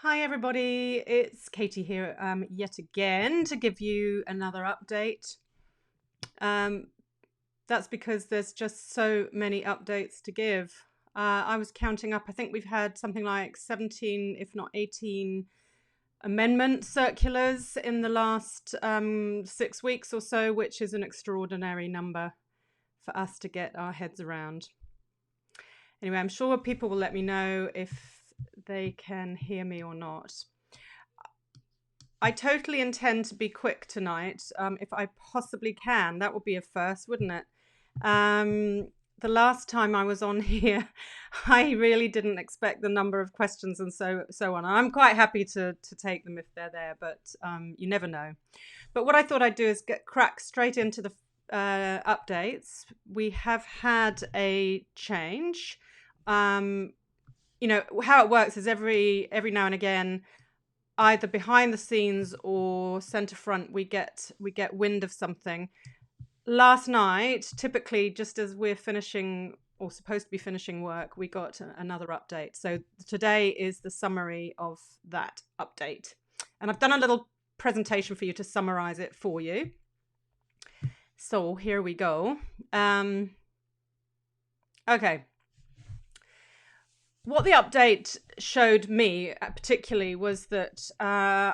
Hi everybody, it's Katie here yet again to give you another update. Um, that's because there's just so many updates to give. I was counting up, I think we've had something like 17, if not 18 amendment circulars in the last 6 weeks or so, which is an extraordinary number for us to get our heads around. Anyway, I'm sure people will let me know if they can hear me or not. I totally intend to be quick tonight, if I possibly can. That would be a first, wouldn't it? The last time I was on here, I really didn't expect the number of questions and so on. I'm quite happy to take them if they're there, but you never know. But what I thought I'd do is crack straight into the updates. We have had a change. How it works is every now and again, either behind the scenes or center front, we get wind of something. Last night, typically just as we're finishing or supposed to be finishing work, we got another update. So today is the summary of that update, and I've done a little presentation for you to summarize it for you. So here we go. Okay. What the update showed me particularly was that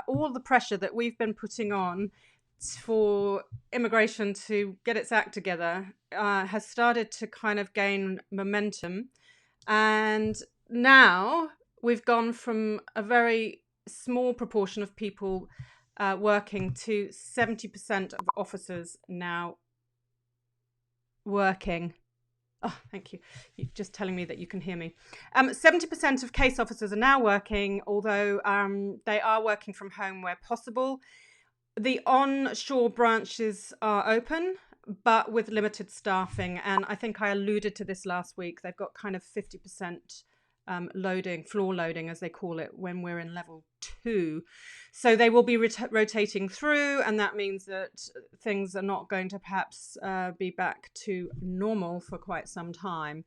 all the pressure that we've been putting on for immigration to get its act together has started to kind of gain momentum. And now we've gone from a very small proportion of people working to 70% of officers now working. Oh, thank you. You're just telling me that you can hear me. 70% of case officers are now working, although they are working from home where possible. The onshore branches are open, but with limited staffing. And I think I alluded to this last week. They've got kind of 50% loading, floor loading, as they call it, when we're in level 2. So they will be rotating through, and that means that things are not going to perhaps be back to normal for quite some time.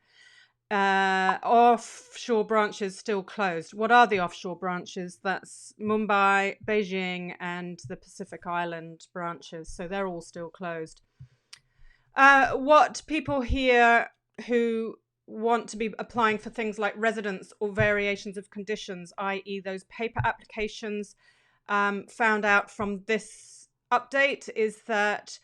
Offshore branches still closed. What are the offshore branches? That's Mumbai, Beijing, and the Pacific Island branches. So they're all still closed. What people here who want to be applying for things like residence or variations of conditions, i.e. those paper applications, found out from this update is that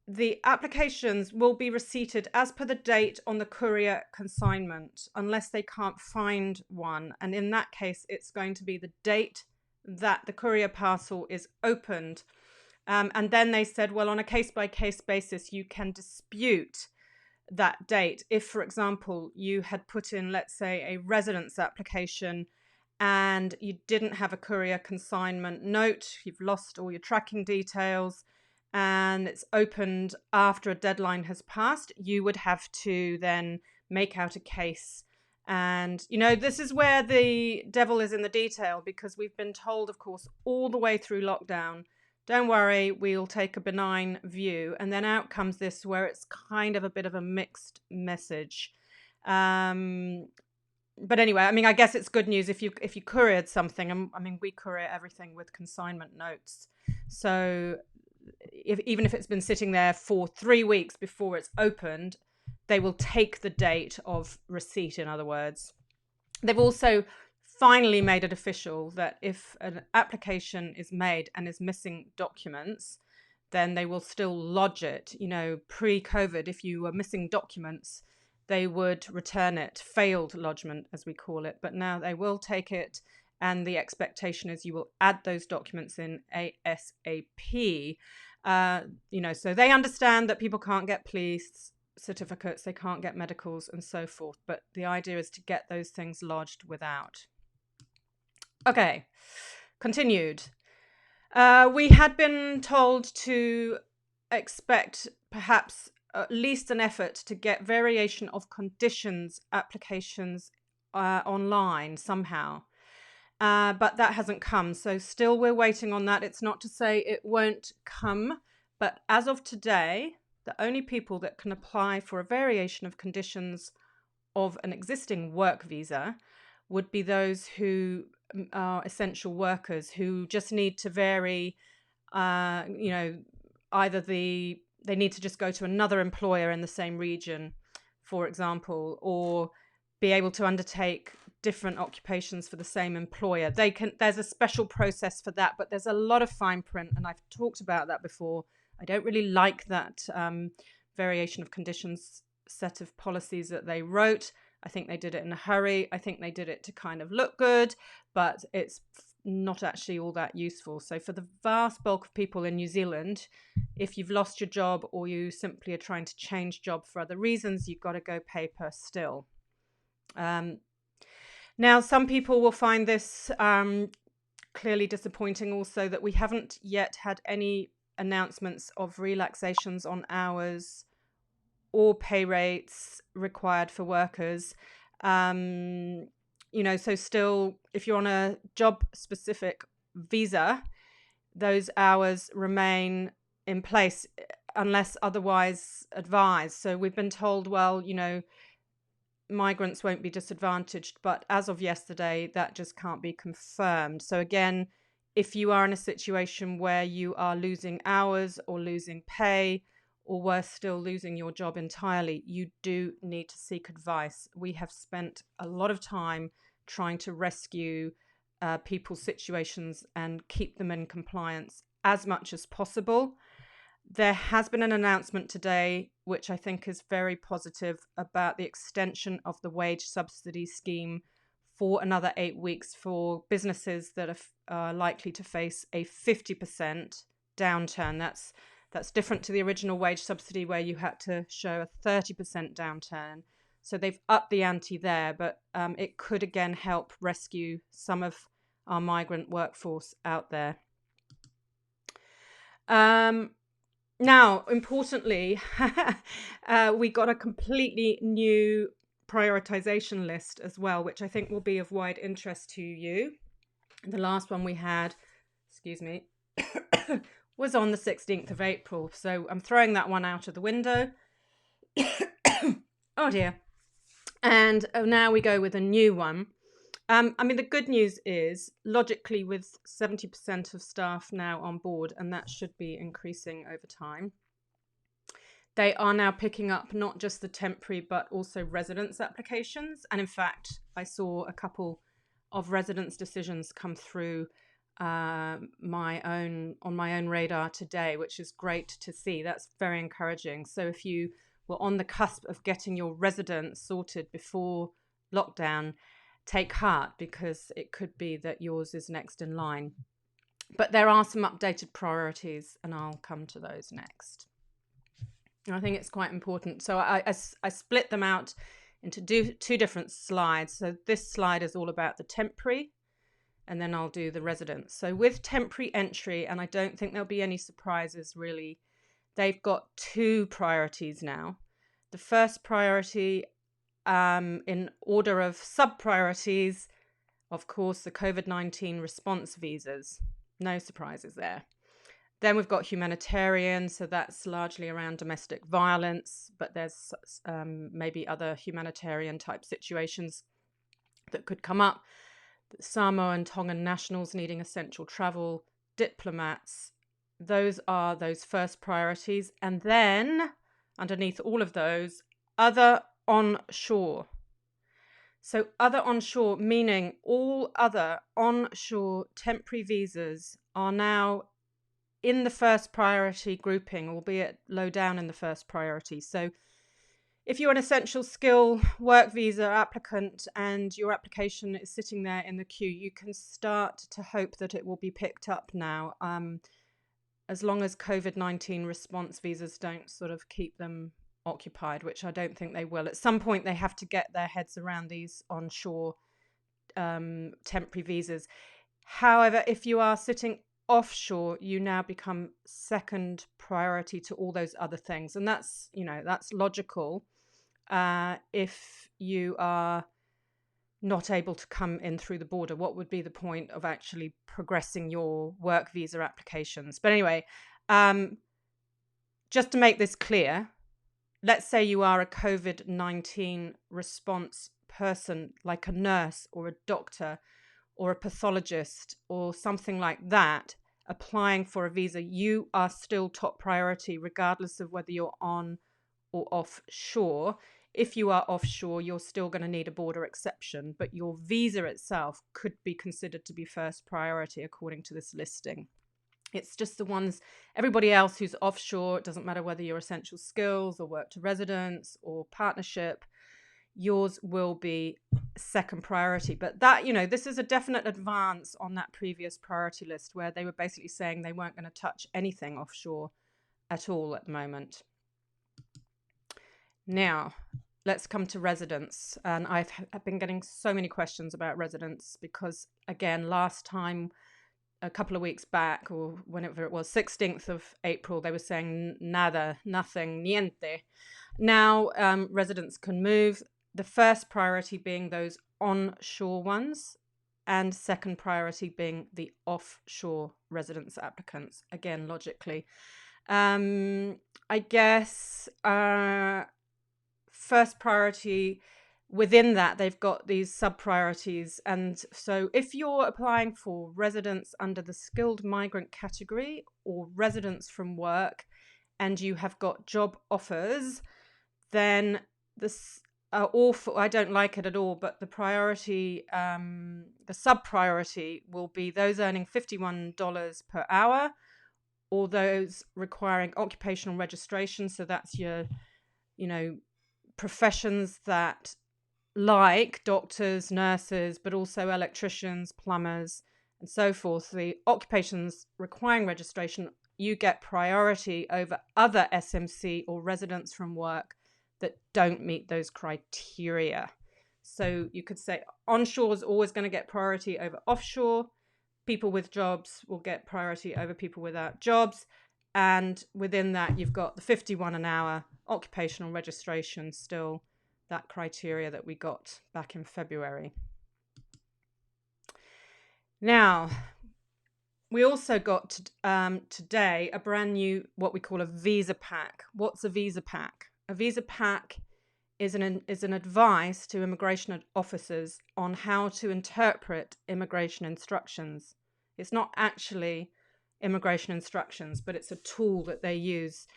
the applications will be receipted as per the date on the courier consignment, unless they can't find one. And in that case, it's going to be the date that the courier parcel is opened. And then they said, well, on a case-by-case basis, you can dispute that date. If, for example, you had put in, let's say, a residence application and you didn't have a courier consignment note, you've lost all your tracking details, and it's opened after a deadline has passed, you would have to then make out a case. And, this is where the devil is in the detail, because we've been told, of course, all the way through lockdown, don't worry, we'll take a benign view. And then out comes this, where it's kind of a bit of a mixed message. But anyway, I guess it's good news if you couriered something. We courier everything with consignment notes. So even if it's been sitting there for 3 weeks before it's opened, they will take the date of receipt, in other words. They've also finally made it official that if an application is made and is missing documents, then they will still lodge it. Pre-COVID, if you were missing documents, they would return it, failed lodgement, as we call it. But now they will take it, and the expectation is you will add those documents in ASAP. So they understand that people can't get police certificates, they can't get medicals and so forth. But the idea is to get those things lodged without. Okay, continued. We had been told to expect perhaps at least an effort to get variation of conditions applications online somehow. But that hasn't come. So still we're waiting on that. It's not to say it won't come, but as of today, the only people that can apply for a variation of conditions of an existing work visa would be those who are essential workers who just need to vary, either they need to just go to another employer in the same region, for example, or be able to undertake different occupations for the same employer. There's a special process for that, but there's a lot of fine print, and I've talked about that before. I don't really like that variation of conditions set of policies that they wrote. I think they did it in a hurry. I think they did it to kind of look good, but it's not actually all that useful. So for the vast bulk of people in New Zealand, if you've lost your job or you simply are trying to change job for other reasons, you've got to go paper still. Now, some people will find this clearly disappointing also, that we haven't yet had any announcements of relaxations on hours or pay rates required for workers. So still, if you're on a job-specific visa, those hours remain in place unless otherwise advised. So we've been told, well, migrants won't be disadvantaged, but as of yesterday, that just can't be confirmed. So again, if you are in a situation where you are losing hours or losing pay, or worse still, losing your job entirely, you do need to seek advice. We have spent a lot of time trying to rescue people's situations and keep them in compliance as much as possible. There has been an announcement today, which I think is very positive, about the extension of the wage subsidy scheme for another 8 weeks for businesses that are likely to face a 50% downturn. That's different to the original wage subsidy where you had to show a 30% downturn. So they've upped the ante there, but it could again help rescue some of our migrant workforce out there. Now, importantly, we got a completely new prioritization list as well, which I think will be of wide interest to you. The last one we had, was on the 16th of April. So I'm throwing that one out of the window. Oh dear. And now we go with a new one. The good news is, logically, with 70% of staff now on board, and that should be increasing over time, they are now picking up not just the temporary, but also residence applications. And in fact, I saw a couple of residence decisions come through on my own radar today, which is great to see. That's very encouraging. So if you were on the cusp of getting your residence sorted before lockdown, take heart, because it could be that yours is next in line. But there are some updated priorities, and I'll come to those next. I think it's quite important. So I split them out into two different slides. So this slide is all about the temporary, and then I'll do the residents. So with temporary entry, and I don't think there'll be any surprises really, they've got two priorities now. The first priority, in order of sub-priorities, of course, the COVID-19 response visas. No surprises there. Then we've got humanitarian, so that's largely around domestic violence, but there's maybe other humanitarian type situations that could come up. Samoa and Tongan nationals needing essential travel, diplomats, those are those first priorities. And then underneath all of those, other onshore. So other onshore, meaning all other onshore temporary visas are now in the first priority grouping, albeit low down in the first priority. So if you're an essential skill work visa applicant and your application is sitting there in the queue, you can start to hope that it will be picked up now, as long as COVID-19 response visas don't sort of keep them occupied, which I don't think they will. At some point, they have to get their heads around these onshore temporary visas. However, if you are sitting offshore, you now become second priority to all those other things. And that's logical. If you are not able to come in through the border, what would be the point of actually progressing your work visa applications? But anyway, just to make this clear, let's say you are a COVID-19 response person, like a nurse or a doctor or a pathologist or something like that applying for a visa, you are still top priority regardless of whether you're on or offshore. If you are offshore, you're still going to need a border exception, but your visa itself could be considered to be first priority according to this listing. It's just the ones, everybody else who's offshore, it doesn't matter whether you're essential skills or work to residence or partnership, yours will be second priority. But that, this is a definite advance on that previous priority list where they were basically saying they weren't going to touch anything offshore at all at the moment. Now, let's come to residents. And I've been getting so many questions about residents because, again, last time, a couple of weeks back, or whenever it was, 16th of April, they were saying nada, nothing, niente. Now, residents can move. The first priority being those onshore ones, and second priority being the offshore residence applicants, again, logically. I guess first priority, within that, they've got these sub-priorities. And so if you're applying for residence under the skilled migrant category or residence from work, and you have got job offers, then this awful, I don't like it at all, but the priority, the sub-priority will be those earning $51 per hour, or those requiring occupational registration. So that's your, professions that, like doctors, nurses, but also electricians, plumbers, and so forth. The occupations requiring registration, you get priority over other SMC or residents from work that don't meet those criteria. So you could say onshore is always going to get priority over offshore. People with jobs will get priority over people without jobs. And within that, you've got the 51 an hour occupational registration, still that criteria that we got back in February. Now, we also got today a brand new, what we call a visa pack. What's a visa pack? A visa pack is an advice to immigration officers on how to interpret immigration instructions. It's not actually immigration instructions, but it's a tool that they use.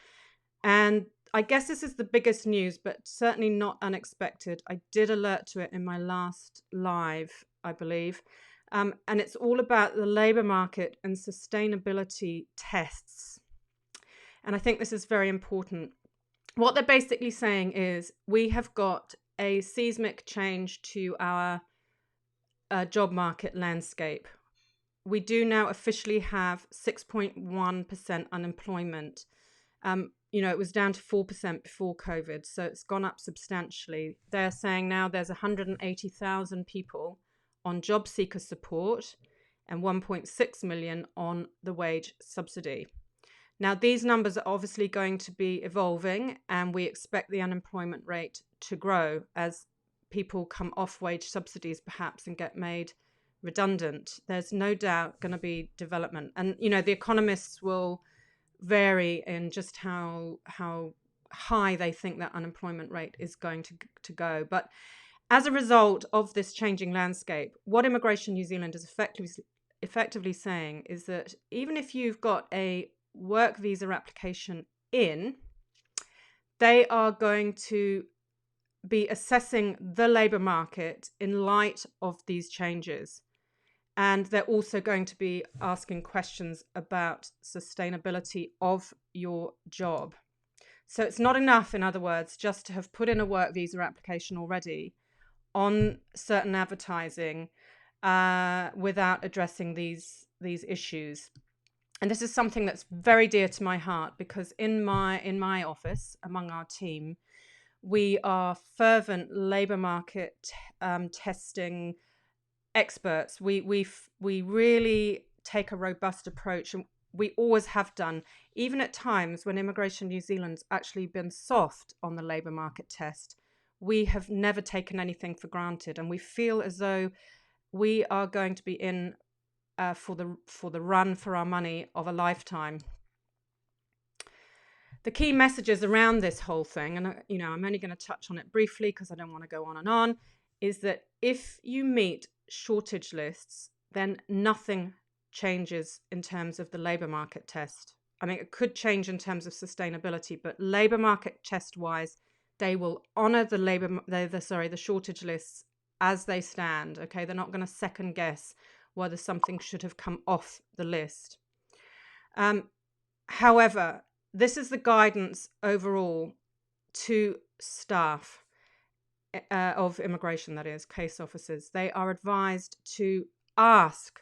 And I guess this is the biggest news, but certainly not unexpected. I did alert to it in my last live, I believe. And it's all about the labour market and sustainability tests. And I think this is very important. What they're basically saying is we have got a seismic change to our job market landscape. We do now officially have 6.1% unemployment. It was down to 4% before COVID, so it's gone up substantially. They're saying now there's 180,000 people on job seeker support and 1.6 million on the wage subsidy. Now, these numbers are obviously going to be evolving, and we expect the unemployment rate to grow as people come off wage subsidies perhaps and get made redundant. There's no doubt going to be development. And, the economists will vary in just how high they think that unemployment rate is going to go. But as a result of this changing landscape, what Immigration New Zealand is effectively saying is that even if you've got a work visa application in, they are going to be assessing the labour market in light of these changes. And they're also going to be asking questions about sustainability of your job. So it's not enough, in other words, just to have put in a work visa application already on certain advertising without addressing these issues. And this is something that's very dear to my heart because in my office, among our team, we are fervent labour market testing experts. We really take a robust approach, and we always have done, even at times when Immigration New Zealand's actually been soft on the labour market test. We have never taken anything for granted, and we feel as though we are going to be in for the run for our money of a lifetime. The key messages around this whole thing, and I'm only going to touch on it briefly because I don't want to go on and on, is that if you meet shortage lists, then nothing changes in terms of the labour market test. I mean, it could change in terms of sustainability, but labour market test wise, they will honour the shortage lists as they stand. Okay, they're not going to second guess whether something should have come off the list. However, this is the guidance overall to staff of immigration, that is, case officers. They are advised to ask,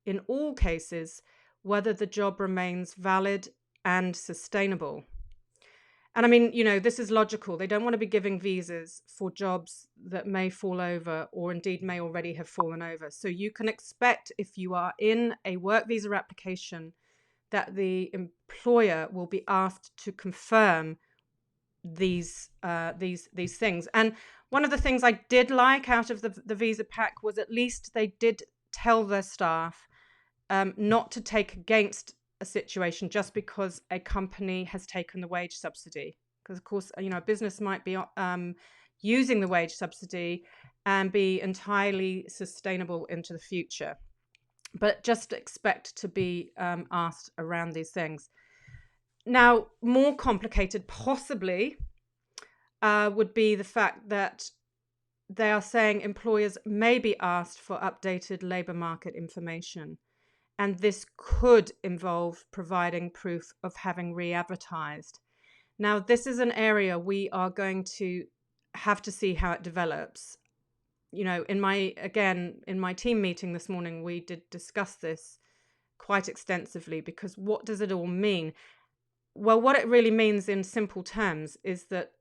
in all cases, whether the job remains valid and sustainable. And I mean, this is logical. They don't want to be giving visas for jobs that may fall over or indeed may already have fallen over. So you can expect, if you are in a work visa application, that the employer will be asked to confirm these things. And one of the things I did like out of the visa pack was at least they did tell their staff not to take against a situation just because a company has taken the wage subsidy. Because, of course, a business might be using the wage subsidy and be entirely sustainable into the future. But just expect to be asked around these things. Now, more complicated, possibly, would be the fact that they are saying employers may be asked for updated labour market information. And this could involve providing proof of having re-advertised. Now, this is an area we are going to have to see how it develops. In my team meeting this morning, we did discuss this quite extensively, because what does it all mean? Well, what it really means in simple terms is that,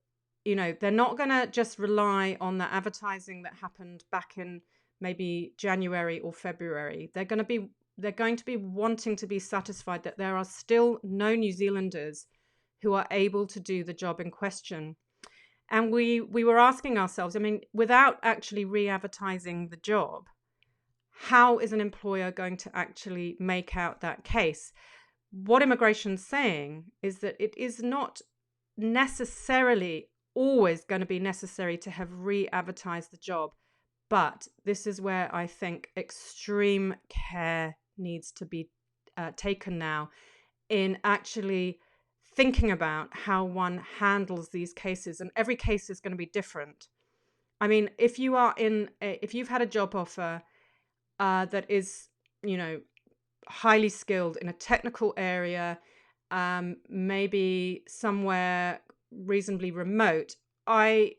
they're not going to just rely on the advertising that happened back in maybe January or February. They're going to be wanting to be satisfied that there are still no New Zealanders who are able to do the job in question. And we were asking ourselves, I mean, without actually re-advertising the job, how is an employer going to actually make out that case? What immigration's saying is that it is not necessarily always going to be necessary to have re-advertised the job. But this is where I think extreme care needs to be taken now in actually thinking about how one handles these cases. And every case is going to be different. I mean, if you've had a job offer that is, highly skilled in a technical area, maybe somewhere reasonably remote, I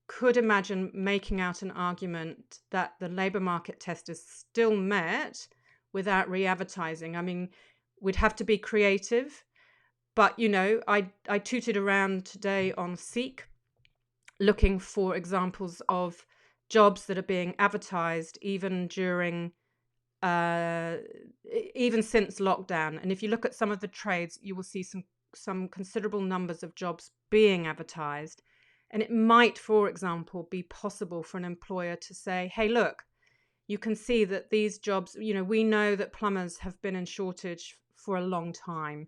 could imagine making out an argument that the labour market test is still met without re-advertising. I mean, we'd have to be creative, but I tooted around today on Seek looking for examples of jobs that are being advertised even during even since lockdown. And if you look at some of the trades, you will see some considerable numbers of jobs being advertised. And it might, for example, be possible for an employer to say, hey, look, you can see that these jobs, we know that plumbers have been in shortage for a long time.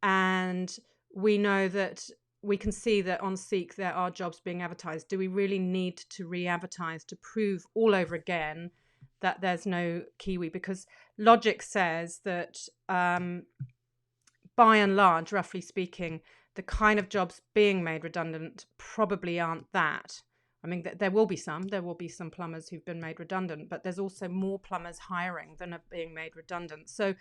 And we know that we can see that on Seek there are jobs being advertised. Do we really need to re-advertise to prove all over again that there's no Kiwi? Because logic says that by and large, roughly speaking, the kind of jobs being made redundant probably aren't that. I mean, there will be some plumbers who've been made redundant, but there's also more plumbers hiring than are being made redundant. So,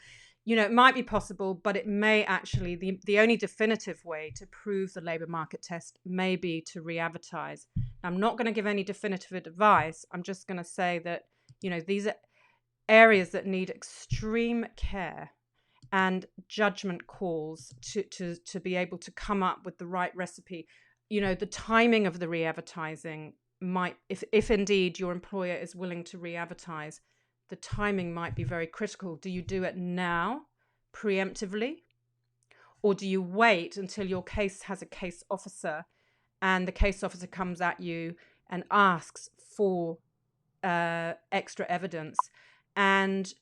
it might be possible, but it may actually, the only definitive way to prove the labour market test may be to re-advertise. I'm not going to give any definitive advice. I'm just going to say that, these are areas that need extreme care and judgment calls to be able to come up with the right recipe. The timing of the re-advertising might, if indeed your employer is willing to re-advertise, the timing might be very critical. Do you do it now, preemptively? Or do you wait until your case has a case officer and the case officer comes at you and asks for extra evidence? And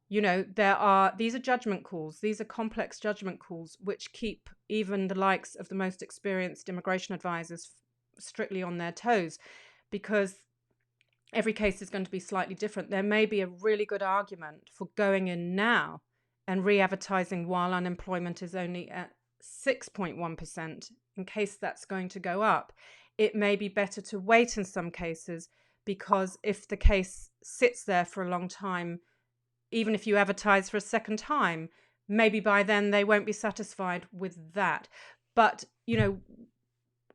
these are judgment calls. These are complex judgment calls, which keep even the likes of the most experienced immigration advisors strictly on their toes, because every case is going to be slightly different. There may be a really good argument for going in now and re-advertising while unemployment is only at 6.1%, in case that's going to go up. It may be better to wait in some cases, because if the case sits there for a long time, even if you advertise for a second time, maybe by then they won't be satisfied with that. But,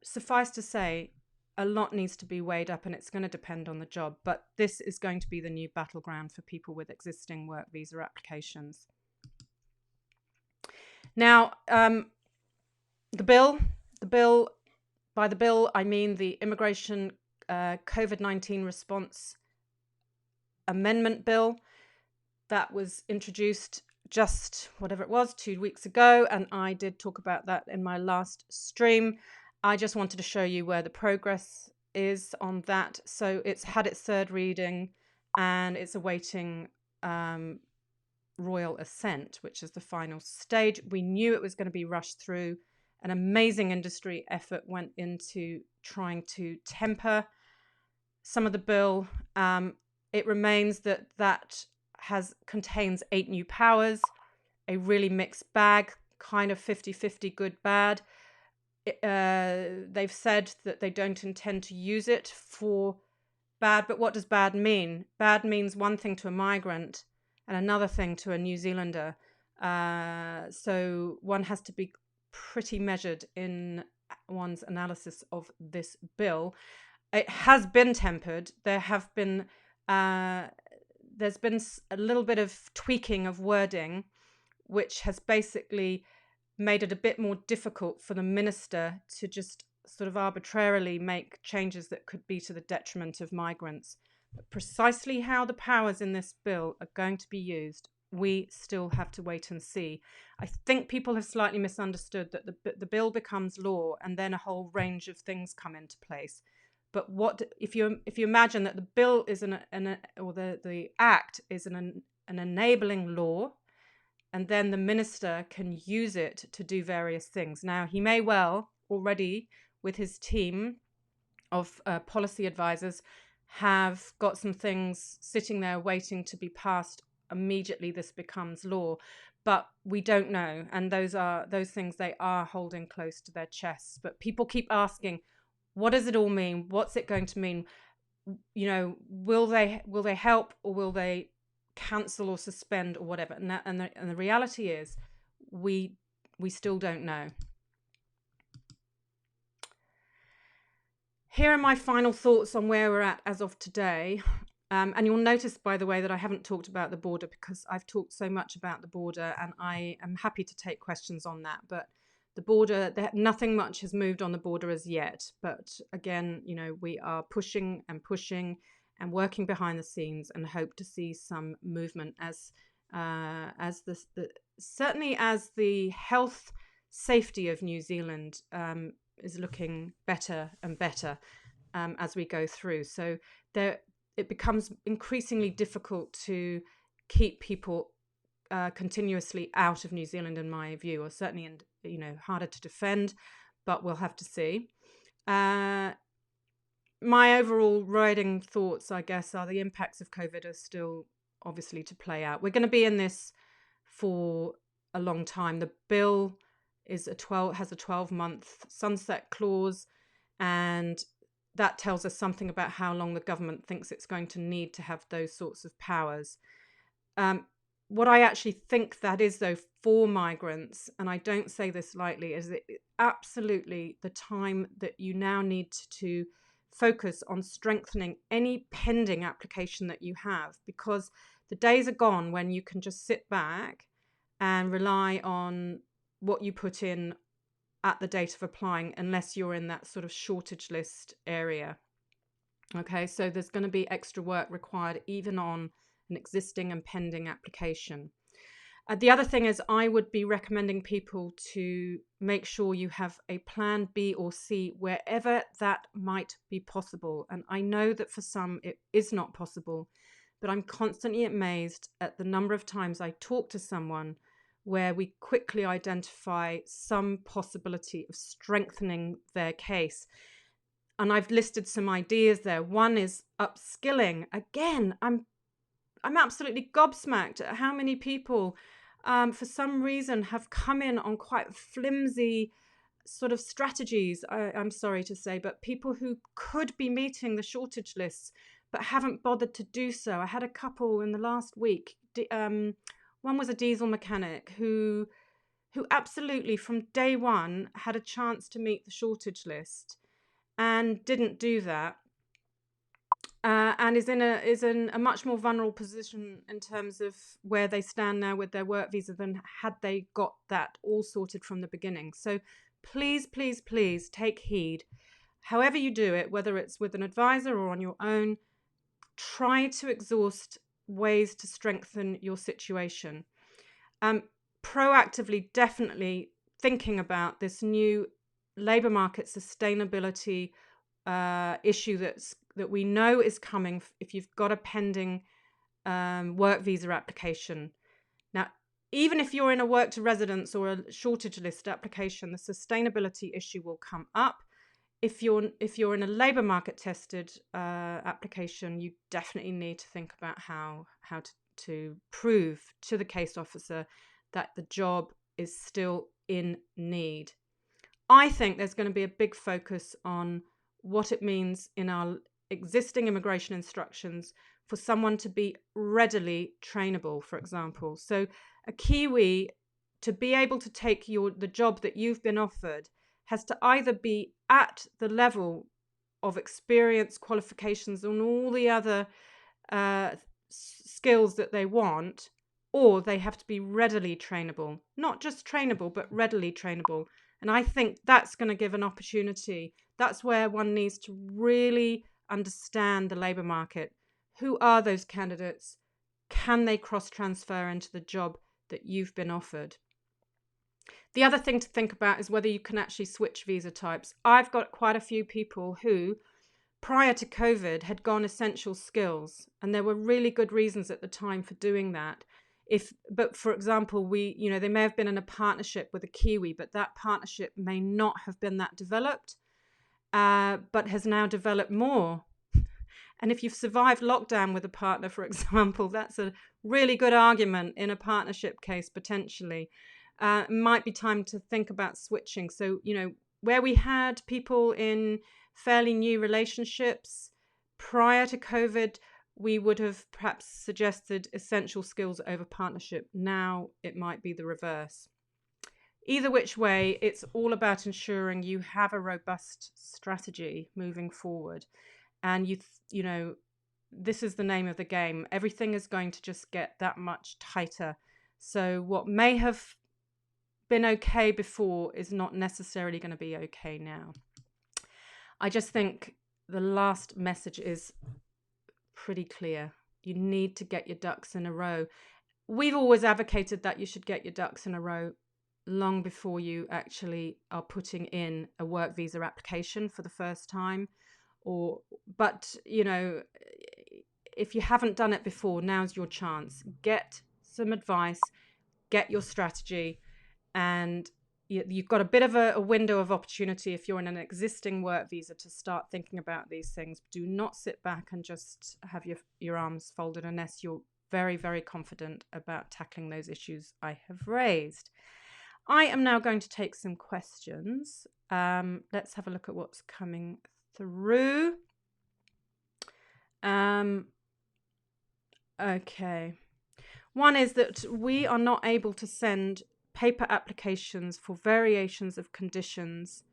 suffice to say, a lot needs to be weighed up, and it's going to depend on the job. But this is going to be the new battleground for people with existing work visa applications. Now, the bill, by the bill, I mean the Immigration COVID-19 Response Amendment Bill that was introduced just whatever it was 2 weeks ago, and I did talk about that in my last stream. I just wanted to show you where the progress is on that. So it's had its third reading and it's awaiting royal assent, which is the final stage. We knew it was going to be rushed through. An amazing industry effort went into trying to temper some of the bill. It remains that contains 8 new powers, a really mixed bag, kind of 50-50 good bad. They've said that they don't intend to use it for bad, but what does bad mean? Bad means one thing to a migrant and another thing to a New Zealander. So one has to be pretty measured in one's analysis of this bill. It has been tempered. There's been a little bit of tweaking of wording, which has basically made it a bit more difficult for the minister to just sort of arbitrarily make changes that could be to the detriment of migrants. But precisely how the powers in this bill are going to be used, we still have to wait and see. I think people have slightly misunderstood that the bill becomes law and then a whole range of things come into place. But what if you imagine that the bill is the act is an enabling law, and then the minister can use it to do various things. Now, he may well already, with his team of policy advisors, have got some things sitting there waiting to be passed immediately this becomes law. But we don't know. And those things they are holding close to their chests. But people keep asking, what does it all mean? What's it going to mean? Will they help, or will they cancel or suspend or whatever? And the reality is we still don't know. Here are my final thoughts on where we're at as of today. And you'll notice, by the way, that I haven't talked about the border because I've talked so much about the border, and I am happy to take questions on that. But the border, nothing much has moved on the border as yet. But again, we are pushing and working behind the scenes, and hope to see some movement certainly as the health safety of New Zealand is looking better and better as we go through. So it becomes increasingly difficult to keep people continuously out of New Zealand, in my view, or certainly, harder to defend, but we'll have to see. My overall riding thoughts, I guess, are the impacts of COVID are still obviously to play out. We're going to be in this for a long time. The bill has a 12-month sunset clause, and that tells us something about how long the government thinks it's going to need to have those sorts of powers. What I actually think that is, though, for migrants, and I don't say this lightly, is that absolutely the time that you now need to focus on strengthening any pending application that you have, because the days are gone when you can just sit back and rely on what you put in at the date of applying, unless you're in that sort of shortage list area. Okay, so there's going to be extra work required even on an existing and pending application. The other thing is, I would be recommending people to make sure you have a plan B or C wherever that might be possible. And I know that for some it is not possible, but I'm constantly amazed at the number of times I talk to someone where we quickly identify some possibility of strengthening their case. And I've listed some ideas there. One is upskilling. Again, I'm absolutely gobsmacked at how many people, for some reason, have come in on quite flimsy sort of strategies, I'm sorry to say, but people who could be meeting the shortage lists but haven't bothered to do so. I had a couple in the last week. One was a diesel mechanic who absolutely from day one had a chance to meet the shortage list and didn't do that, and is in a much more vulnerable position in terms of where they stand now with their work visa than had they got that all sorted from the beginning. So please, please, please take heed. However you do it, whether it's with an advisor or on your own, try to exhaust ways to strengthen your situation. Proactively, definitely thinking about this new labour market sustainability issue that we know is coming if you've got a pending work visa application. Now, even if you're in a work to residence or a shortage list application, the sustainability issue will come up. If you're in a labour market tested application, you definitely need to think about how to prove to the case officer that the job is still in need. I think there's going to be a big focus on what it means in our existing immigration instructions for someone to be readily trainable, for example. So a Kiwi, to be able to take the job that you've been offered, has to either be at the level of experience, qualifications, and all the other skills that they want, or they have to be readily trainable. Not just trainable, but readily trainable. And I think that's going to give an opportunity. That's where one needs to really understand the labour market. Who are those candidates? Can they cross-transfer into the job that you've been offered? The other thing to think about is whether you can actually switch visa types. I've got quite a few people who, prior to COVID, had gone essential skills, and there were really good reasons at the time for doing that. But for example, they may have been in a partnership with a Kiwi, but that partnership may not have been that developed, but has now developed more. And if you've survived lockdown with a partner, for example, that's a really good argument in a partnership case, potentially. It might be time to think about switching. So, where we had people in fairly new relationships prior to COVID, we would have perhaps suggested essential skills over partnership. Now it might be the reverse. Either which way, it's all about ensuring you have a robust strategy moving forward. And this is the name of the game. Everything is going to just get that much tighter. So what may have been okay before is not necessarily going to be okay now. I just think the last message is pretty clear. You need to get your ducks in a row. We've always advocated that you should get your ducks in a row long before you actually are putting in a work visa application for the first time. But if you haven't done it before, now's your chance. Get some advice, get your strategy, and you've got a bit of a window of opportunity if you're in an existing work visa to start thinking about these things. Do not sit back and just have your arms folded unless you're very, very confident about tackling those issues I have raised. I am now going to take some questions. Let's have a look at what's coming through. Okay. One is that we are not able to send paper applications for variations of conditions,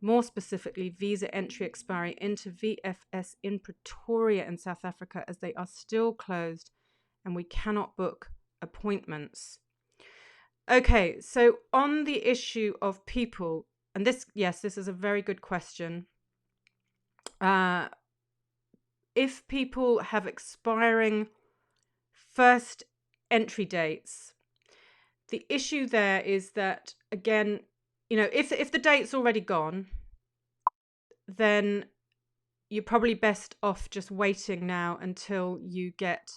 more specifically visa entry expiry, into VFS in Pretoria in South Africa, as they are still closed and we cannot book appointments. Okay, so on the issue of people, and this is a very good question. If people have expiring first entry dates, the issue there is that, again, if the date's already gone, then you're probably best off just waiting now until you get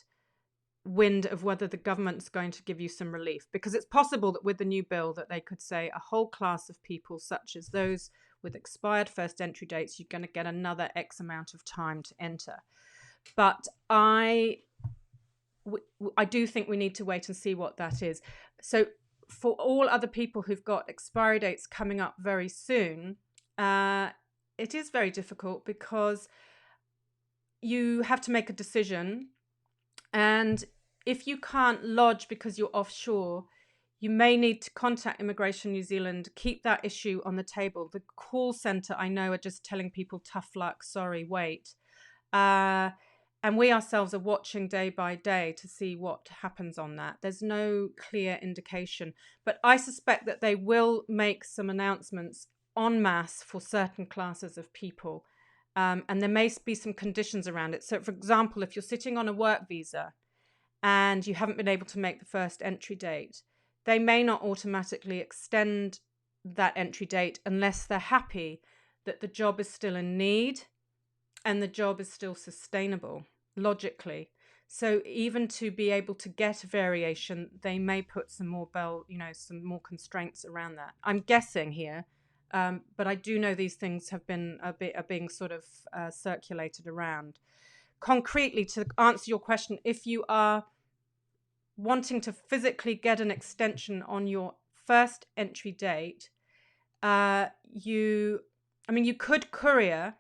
wind of whether the government's going to give you some relief, because it's possible that with the new bill that they could say a whole class of people, such as those with expired first entry dates, you're going to get another X amount of time to enter. But I do think we need to wait and see what that is. So for all other people who've got expiry dates coming up very soon, it is very difficult because you have to make a decision. And if you can't lodge because you're offshore, you may need to contact Immigration New Zealand, keep that issue on the table. The call centre, I know, are just telling people tough luck, sorry, wait. And we ourselves are watching day by day to see what happens on that. There's no clear indication. But I suspect that they will make some announcements en masse for certain classes of people. And there may be some conditions around it. So, for example, if you're sitting on a work visa and you haven't been able to make the first entry date, they may not automatically extend that entry date unless they're happy that the job is still in need and the job is still sustainable, logically. So even to be able to get a variation, they may put some more some more constraints around that. I'm guessing here, but I do know these things are being sort of circulated around. Concretely, to answer your question, if you are wanting to physically get an extension on your first entry date, you could courier.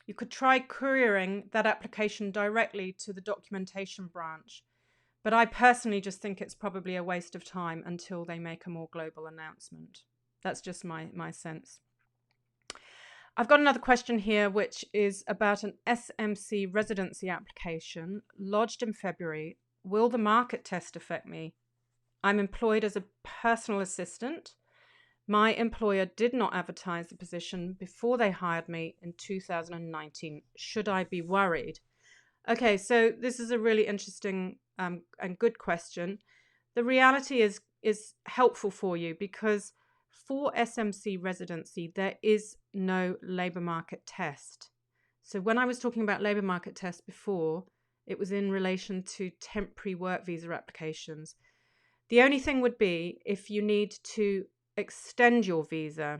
You could try couriering that application directly to the documentation branch. But I personally just think it's probably a waste of time until they make a more global announcement. That's just my sense. I've got another question here, which is about an SMC residency application lodged in February. Will the market test affect me? I'm employed as a personal assistant. My employer did not advertise the position before they hired me in 2019. Should I be worried? Okay, so this is a really interesting and good question. The reality is helpful for you because for SMC residency, there is no labour market test. So when I was talking about labour market test before, it was in relation to temporary work visa applications. The only thing would be if you need to extend your visa.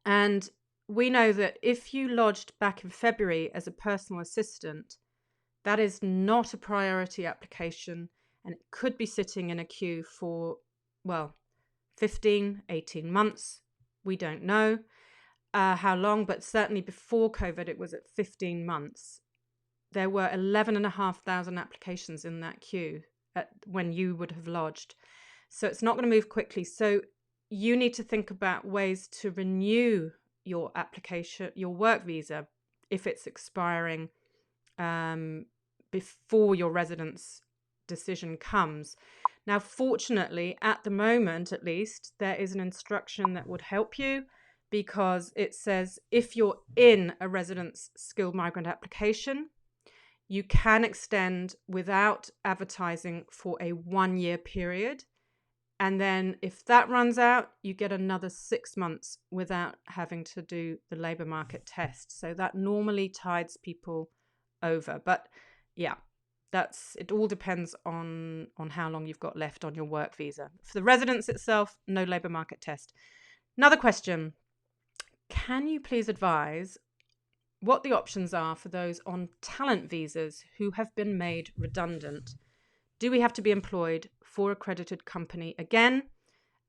And we know that if you lodged back in February as a personal assistant, that is not a priority application and it could be sitting in a queue for, 15, 18 months. We don't know how long, but certainly before COVID, it was at 15 months. There were 11,500 applications in that queue when you would have lodged. So it's not going to move quickly. So you need to think about ways to renew your application, your work visa, if it's expiring before your residence decision comes. Now, fortunately, at the moment, at least, there is an instruction that would help you because it says if you're in a residence skilled migrant application, you can extend without advertising for a 1-year period. And then if that runs out, you get another 6 months without having to do the labour market test. So that normally tides people over. But yeah, it all depends on how long you've got left on your work visa. For the residence itself, no labour market test. Another question. Can you please advise what the options are for those on talent visas who have been made redundant? Do we have to be employed for an accredited company again?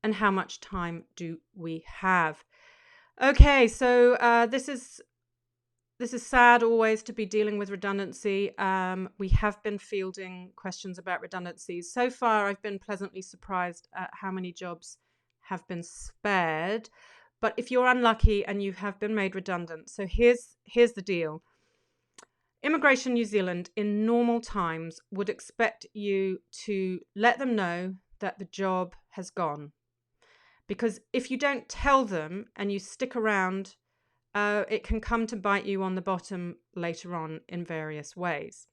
And how much time do we have? Okay, so this is sad always to be dealing with redundancy. We have been fielding questions about redundancies. So far, I've been pleasantly surprised at how many jobs have been spared. But if you're unlucky and you have been made redundant, so here's the deal. Immigration New Zealand in normal times would expect you to let them know that the job has gone. Because if you don't tell them and you stick around, it can come to bite you on the bottom later on in various ways.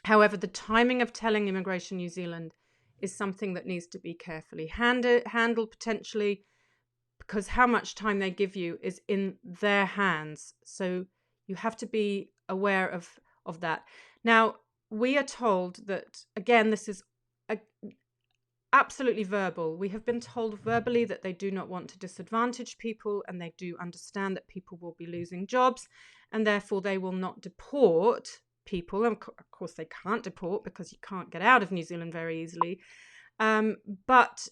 However, the timing of telling Immigration New Zealand is something that needs to be carefully handled potentially, because how much time they give you is in their hands. So you have to be aware of that. Now, we are told that, again, this is absolutely verbal. We have been told verbally that they do not want to disadvantage people, and they do understand that people will be losing jobs, and therefore they will not deport people. And of course, they can't deport because you can't get out of New Zealand very easily. But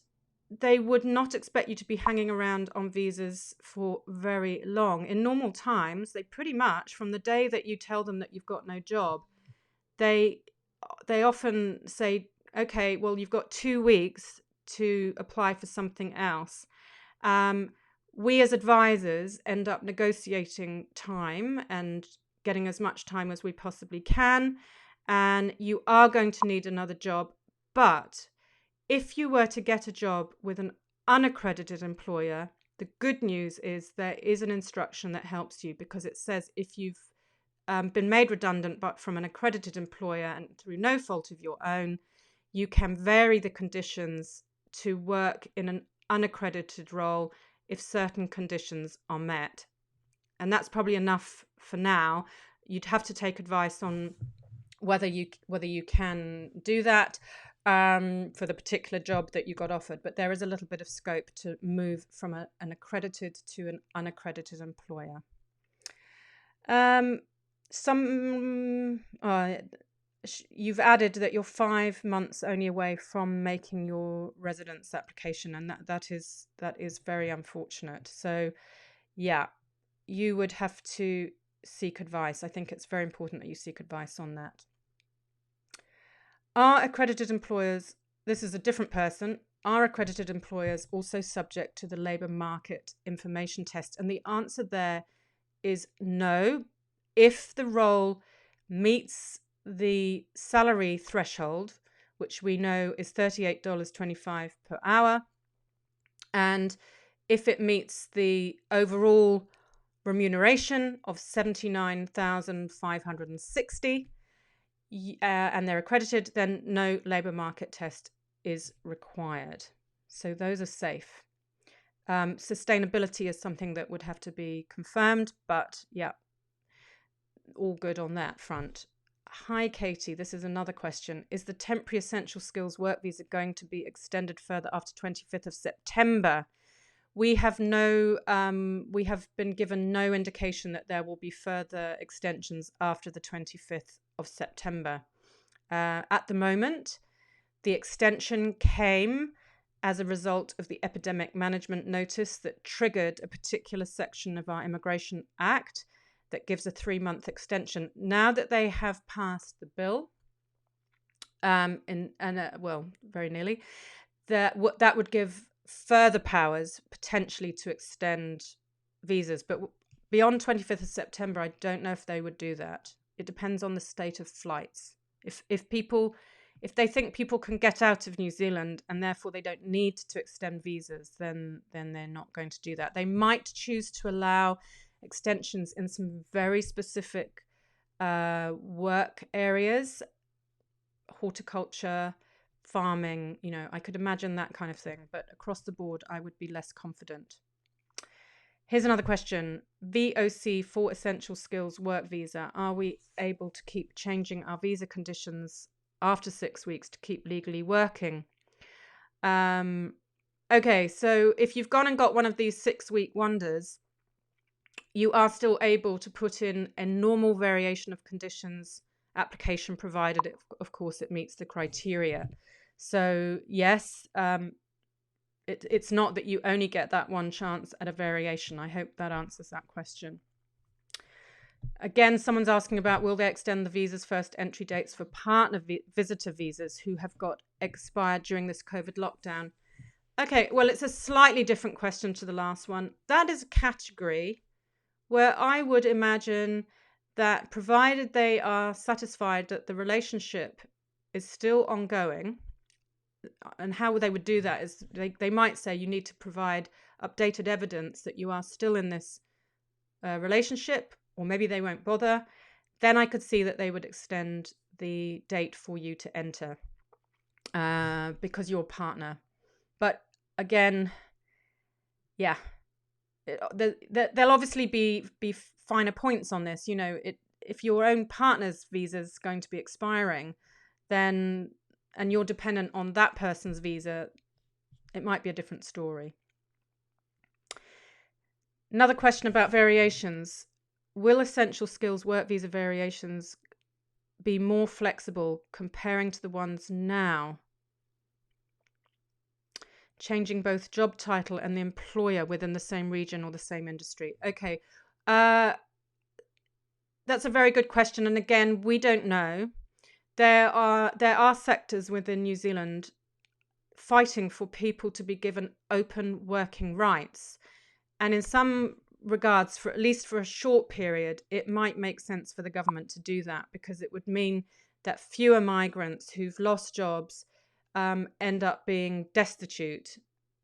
they would not expect you to be hanging around on visas for very long. In normal times, they pretty much, from the day that you tell them that you've got no job, they often say, okay, well, you've got 2 weeks to apply for something else. We as advisors end up negotiating time and getting as much time as we possibly can. And you are going to need another job. But if you were to get a job with an unaccredited employer, the good news is there is an instruction that helps you, because it says if you've been made redundant but from an accredited employer and through no fault of your own, you can vary the conditions to work in an unaccredited role if certain conditions are met. And that's probably enough for now. You'd have to take advice on whether you can do that for the particular job that you got offered. But there is a little bit of scope to move from an accredited to an unaccredited employer. You've added that you're 5 months only away from making your residence application, and that is very unfortunate. So, yeah, you would have to seek advice. I think it's very important that you seek advice on that. Are accredited employers, this is a different person, are accredited employers also subject to the labour market information test? And the answer there is no. If the role meets the salary threshold, which we know is $38.25 per hour, and if it meets the overall remuneration of $79,560, and they're accredited, then no labour market test is required. So those are safe. Sustainability is something that would have to be confirmed, but yeah, all good on that front. Hi, Katie. This is another question. Is the temporary essential skills work visa going to be extended further after 25th of September? We have been given no indication that there will be further extensions after the 25th of September. At the moment, the extension came as a result of the epidemic management notice that triggered a particular section of our Immigration Act that gives a 3-month extension. Now that they have passed the bill, very nearly, that would give further powers potentially to extend visas. But beyond 25th of September, I don't know if they would do that. It depends on the state of flights. If they think people can get out of New Zealand and therefore they don't need to extend visas, then they're not going to do that. They might choose to allow extensions in some very specific work areas, horticulture, farming, I could imagine that kind of thing. But across the board, I would be less confident. Here's another question. VOC for essential skills work visa. Are we able to keep changing our visa conditions after 6 weeks to keep legally working? Okay, so if you've gone and got one of these 6-week wonders, you are still able to put in a normal variation of conditions application, provided of course it meets the criteria. So yes, it's not that you only get that one chance at a variation. I hope that answers that question. Again, someone's asking about, will they extend the visa's first entry dates for partner visitor visas who have got expired during this COVID lockdown? Okay, well, it's a slightly different question to the last one. That is a category where I would imagine that, provided they are satisfied that the relationship is still ongoing, and how they would do that is they might say you need to provide updated evidence that you are still in this relationship, or maybe they won't bother. Then I could see that they would extend the date for you to enter because you're a partner. But again, yeah, there'll obviously be finer points on this. If your own partner's visa is going to be expiring, then and you're dependent on that person's visa, it might be a different story. Another question about variations. Will essential skills work visa variations be more flexible comparing to the ones now? Changing both job title and the employer within the same region or the same industry. Okay. That's a very good question. And again, we don't know. There are sectors within New Zealand fighting for people to be given open working rights. And in some regards, for at least for a short period, it might make sense for the government to do that, because it would mean that fewer migrants who've lost jobs end up being destitute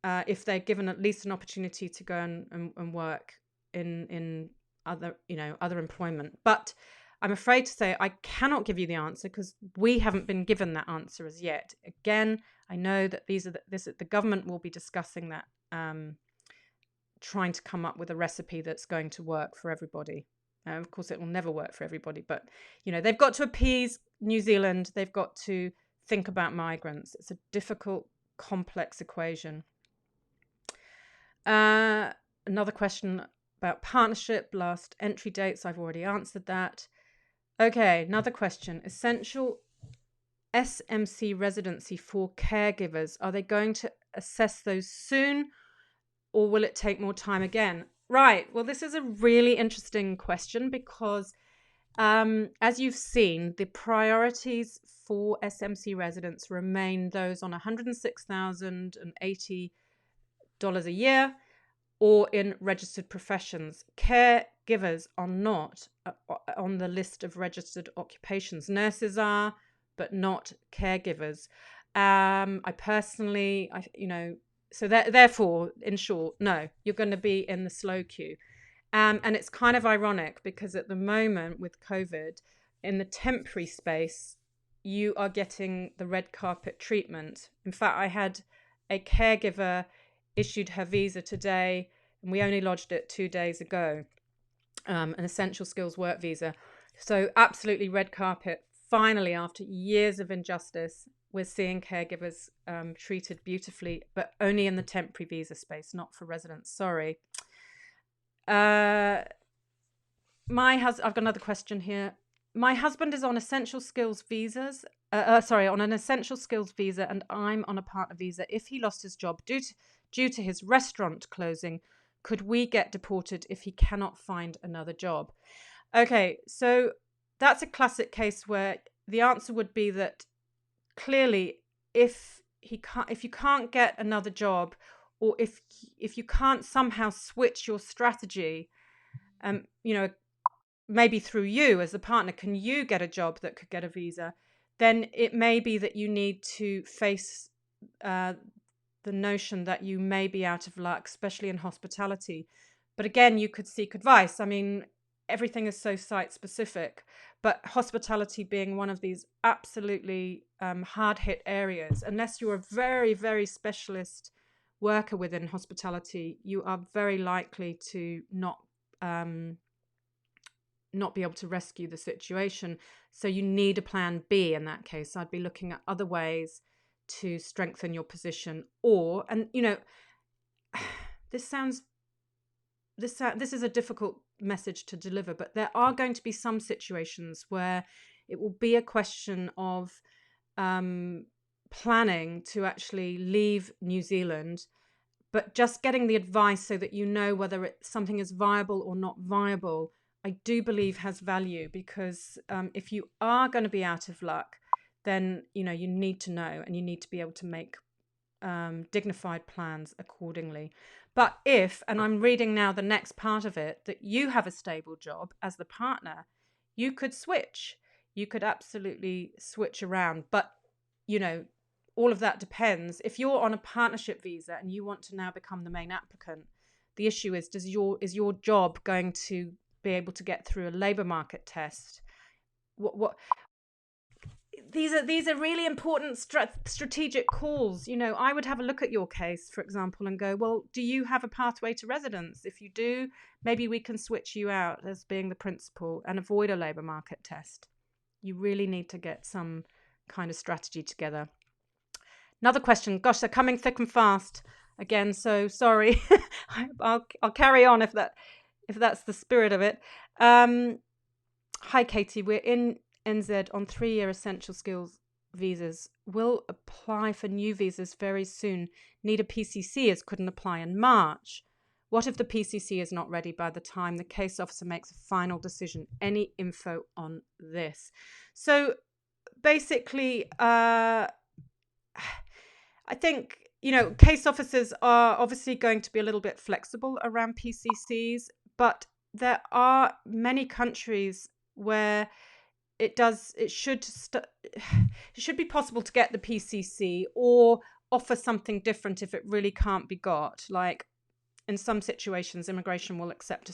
if they're given at least an opportunity to go and work in other employment. But I'm afraid to say I cannot give you the answer, because we haven't been given that answer as yet. Again, I know that the government will be discussing that, trying to come up with a recipe that's going to work for everybody. Of course, it will never work for everybody, but they've got to appease New Zealand. They've got to think about migrants. It's a difficult, complex equation. Another question about partnership, last entry dates. I've already answered that. Okay, another question. Essential SMC residency for caregivers. Are they going to assess those soon, or will it take more time again? Right. Well, this is a really interesting question, because as you've seen, the priorities for SMC residents remain those on $106,080 a year or in registered professions. Caregivers are not on the list of registered occupations. Nurses are, but not caregivers. So therefore, in short, no, you're going to be in the slow queue. And it's kind of ironic, because at the moment with COVID, in the temporary space, you are getting the red carpet treatment. In fact, I had a caregiver issued her visa today, and we only lodged it 2 days ago, an essential skills work visa. So absolutely red carpet. Finally, after years of injustice, we're seeing caregivers treated beautifully, but only in the temporary visa space, not for residents. Sorry. I've got another question here. My husband is on essential skills visas. On an essential skills visa, and I'm on a partner visa. If he lost his job due to his restaurant closing, could we get deported if he cannot find another job? Okay, so that's a classic case where the answer would be that clearly, if you can't get another job, or if you can't somehow switch your strategy, maybe through you as the partner, can you get a job that could get a visa? Then it may be that you need to face the notion that you may be out of luck, especially in hospitality. But again, you could seek advice. I mean, everything is so site specific, but hospitality being one of these absolutely hard hit areas, unless you're a very, very specialist worker within hospitality, you are very likely to not be able to rescue the situation. So you need a plan B in that case. I'd be looking at other ways to strengthen your position. This is a difficult message to deliver, but there are going to be some situations where it will be a question of planning to actually leave New Zealand, but just getting the advice so that you know whether something is viable or not viable, I do believe has value, because if you are going to be out of luck, then you need to know, and you need to be able to make dignified plans accordingly. But and I'm reading now the next part of it, that you have a stable job as the partner, you could switch. You could absolutely switch around. But, all of that depends. If you're on a partnership visa and you want to now become the main applicant, the issue is, is your job going to be able to get through a labour market test? These are really important strategic calls. I would have a look at your case, for example, and go, well, do you have a pathway to residence? If you do, maybe we can switch you out as being the principal and avoid a labour market test. You really need to get some kind of strategy together. Another question. Gosh, they're coming thick and fast again. So sorry. I'll carry on if that's the spirit of it. Hi, Katie. We're in NZ on 3-year essential skills visas. Will apply for new visas very soon. Need a PCC as couldn't apply in March. What if the PCC is not ready by the time the case officer makes a final decision? Any info on this? So basically, I think, case officers are obviously going to be a little bit flexible around PCCs, but there are many countries where it should be possible to get the PCC or offer something different if it really can't be got. Like in some situations, immigration will accept a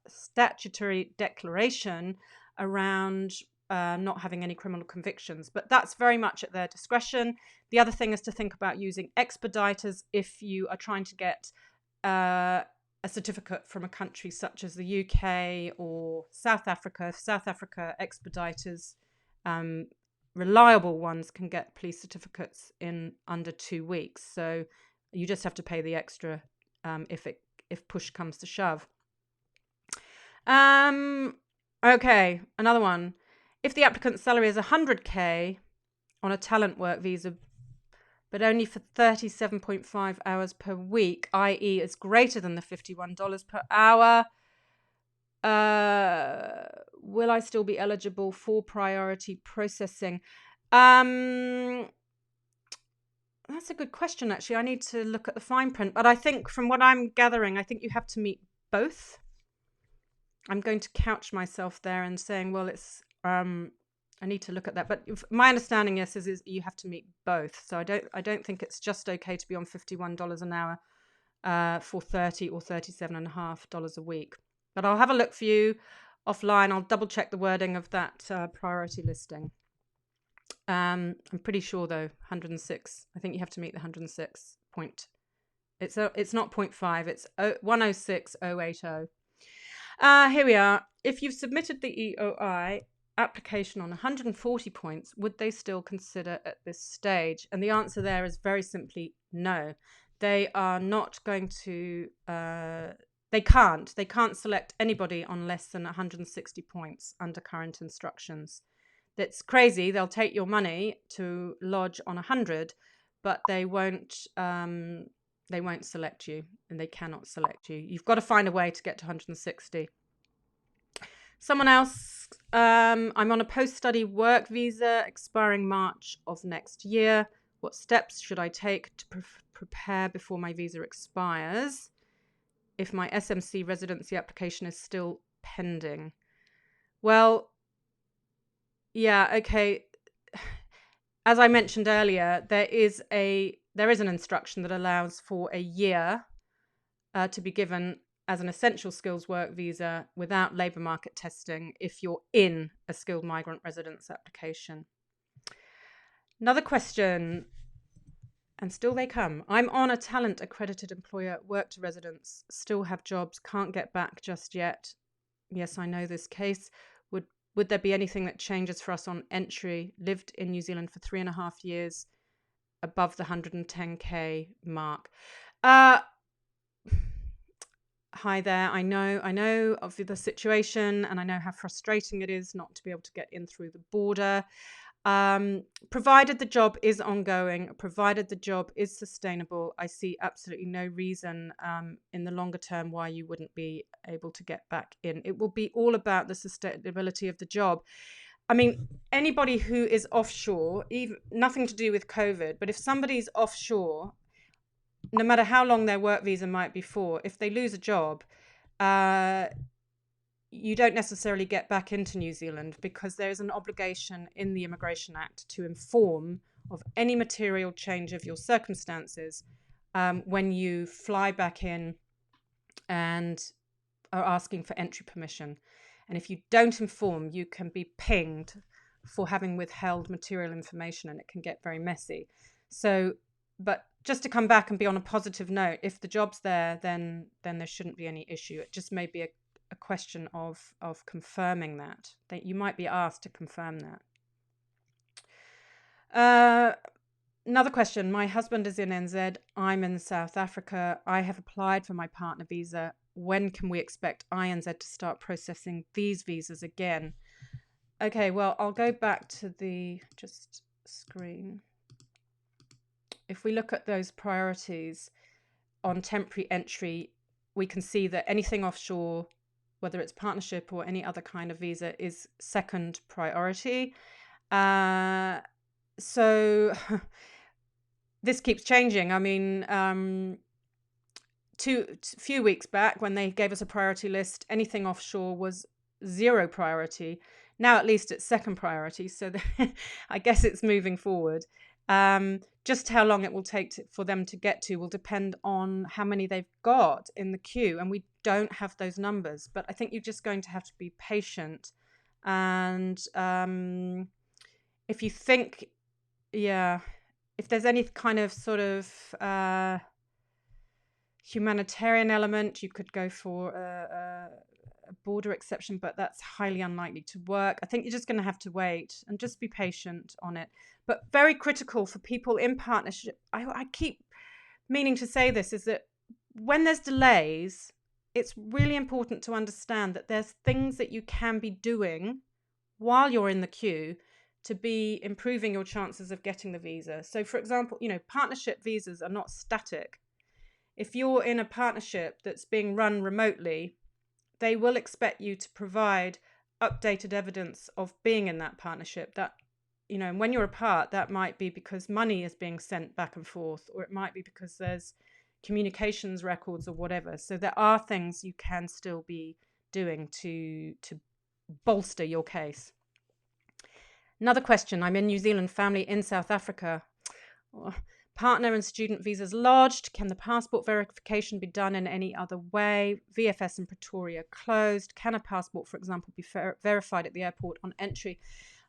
statutory declaration around not having any criminal convictions, but that's very much at their discretion. The other thing is to think about using expediters if you are trying to get a certificate from a country such as the UK or South Africa. South Africa expediters, reliable ones, can get police certificates in under 2 weeks. So you just have to pay the extra if push comes to shove. Okay, another one. If the applicant's salary is 100k on a talent work visa, but only for 37.5 hours per week, i.e. is greater than the $51 per hour, will I still be eligible for priority processing? That's a good question, actually. I need to look at the fine print. But I think from what I'm gathering, I think you have to meet both. I'm going to couch myself there and saying, well, it's I need to look at that. But my understanding, yes, is you have to meet both. So I don't think it's just okay to be on $51 an hour for $30 or $37.50 a week. But I'll have a look for you offline. I'll double check the wording of that priority listing. I'm pretty sure though 106. I think you have to meet the 106 point. It's not 0.5. It's 106,080. Here we are. If you've submitted the EOI application on 140 points, would they still consider at this stage? And the answer there is very simply no. They are not going to. They can't select anybody on less than 160 points under current instructions. That's crazy. They'll take your money to lodge on 100, but they won't select you, and they cannot select you. You've got to find a way to get to 160. Someone else, I'm on a post-study work visa expiring March of next year. What steps should I take to prepare before my visa expires if my SMC residency application is still pending? Well, yeah, okay. As I mentioned earlier, there is an instruction that allows for a year to be given as an essential skills work visa without labour market testing if you're in a skilled migrant residence application. Another question, and still they come. I'm on a talent accredited employer, work to residence, still have jobs, can't get back just yet. Yes, I know this case. Would there be anything that changes for us on entry? Lived in New Zealand for 3.5 years, above the 110k mark. Hi there. I know of the situation, and I know how frustrating it is not to be able to get in through the border. Provided the job is ongoing, provided the job is sustainable, I see absolutely no reason in the longer term why you wouldn't be able to get back in. It will be all about the sustainability of the job. I mean, anybody who is offshore, nothing to do with COVID, but if somebody's offshore, no matter how long their work visa might be for, if they lose a job, you don't necessarily get back into New Zealand because there is an obligation in the Immigration Act to inform of any material change of your circumstances when you fly back in and are asking for entry permission. And if you don't inform, you can be pinged for having withheld material information, and it can get very messy. So, but just to come back and be on a positive note, if the job's there, then there shouldn't be any issue. It just may be a question of confirming that you might be asked to confirm that. Another question. My husband is in NZ. I'm in South Africa. I have applied for my partner visa. When can we expect INZ to start processing these visas again? Okay, well, I'll go back to the just screen. If we look at those priorities on temporary entry, we can see that anything offshore, whether it's partnership or any other kind of visa, is second priority. So this keeps changing. I mean, few weeks back when they gave us a priority list, anything offshore was 0 priority. Now at least it's second priority. So I guess it's moving forward. Just how long it will take for them to get to will depend on how many they've got in the queue. And we don't have those numbers. But I think you're just going to have to be patient. And if you think, if there's any kind of sort of humanitarian element, you could go for a border exception, but that's highly unlikely to work. I think you're just going to have to wait and just be patient on it. But very critical for people in partnership, I keep meaning to say this, is that when there's delays, it's really important to understand that there's things that you can be doing while you're in the queue to be improving your chances of getting the visa. So for example, partnership visas are not static. If you're in a partnership that's being run remotely, they will expect you to provide updated evidence of being in that partnership. That, and when you're apart, that might be because money is being sent back and forth, or it might be because there's communications records or whatever. So there are things you can still be doing to bolster your case. Another question. I'm in New Zealand, family in South Africa. Partner and student visas lodged. Can the passport verification be done in any other way? VFS in Pretoria closed. Can a passport, for example, be verified at the airport on entry?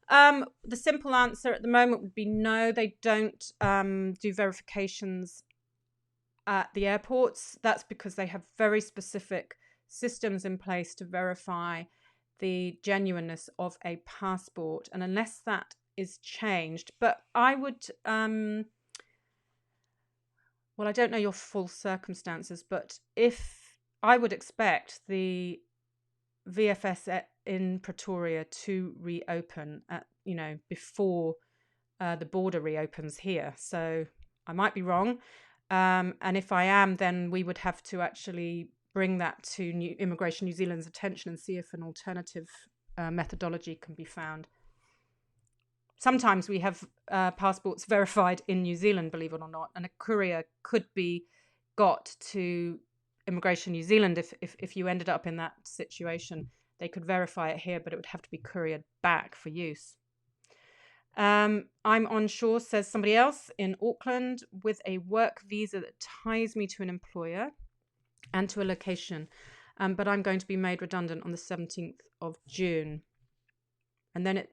The simple answer at the moment would be no. They don't do verifications at the airports. That's because they have very specific systems in place to verify the genuineness of a passport. And unless that is changed, but I would... well, I don't know your full circumstances, but if I would expect the VFS in Pretoria to reopen at, before the border reopens here. So I might be wrong. And if I am, then we would have to actually bring that to Immigration New Zealand's attention and see if an alternative methodology can be found. Sometimes we have passports verified in New Zealand, believe it or not, and a courier could be got to Immigration New Zealand if you ended up in that situation. They could verify it here, but it would have to be couriered back for use. I'm onshore, says somebody else, in Auckland with a work visa that ties me to an employer and to a location, but I'm going to be made redundant on the 17th of June. And then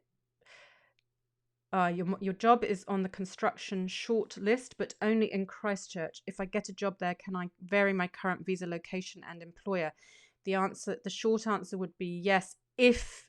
your job is on the construction short list, but only in Christchurch. If I get a job there, can I vary my current visa location and employer? The short answer would be yes, if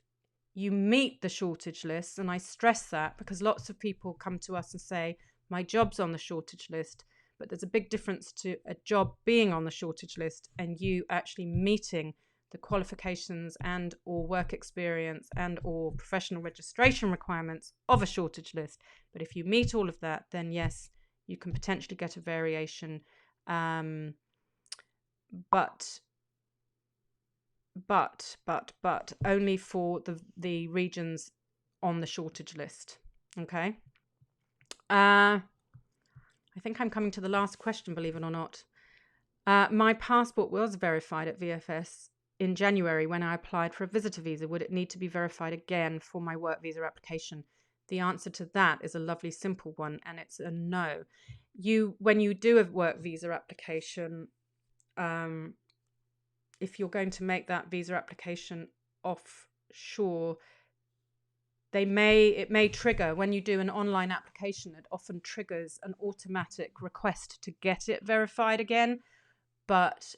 you meet the shortage list. And I stress that because lots of people come to us and say, my job's on the shortage list. But there's a big difference to a job being on the shortage list and you actually meeting the qualifications and or work experience and or professional registration requirements of a shortage list. But if you meet all of that, then yes, you can potentially get a variation. But only for the regions on the shortage list. Okay. I think I'm coming to the last question, believe it or not. My passport was verified at VFS in January when I applied for a visitor visa. Would it need to be verified again for my work visa application? The answer to that is a lovely simple one, and it's a no. When you do a work visa application, if you're going to make that visa application offshore, it may trigger, when you do an online application, it often triggers an automatic request to get it verified again. But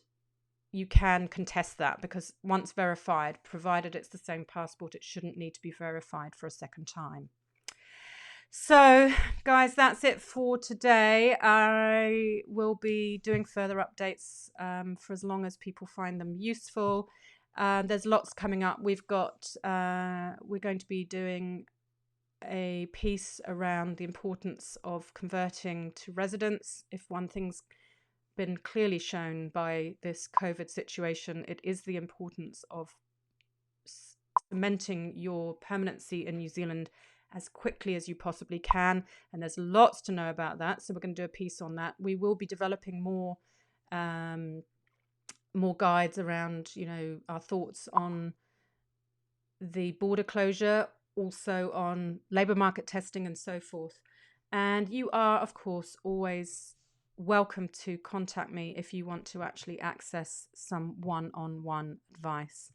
you can contest that because once verified, provided it's the same passport, it shouldn't need to be verified for a second time. So, guys, that's it for today. I will be doing further updates for as long as people find them useful. There's lots coming up. We're going to be doing a piece around the importance of converting to residence. If one thing's been clearly shown by this COVID situation, it is the importance of cementing your permanency in New Zealand as quickly as you possibly can. And there's lots to know about that. So we're going to do a piece on that. We will be developing more guides around, our thoughts on the border closure, also on labour market testing and so forth. And you are, of course, always welcome to contact me if you want to actually access some one-on-one advice.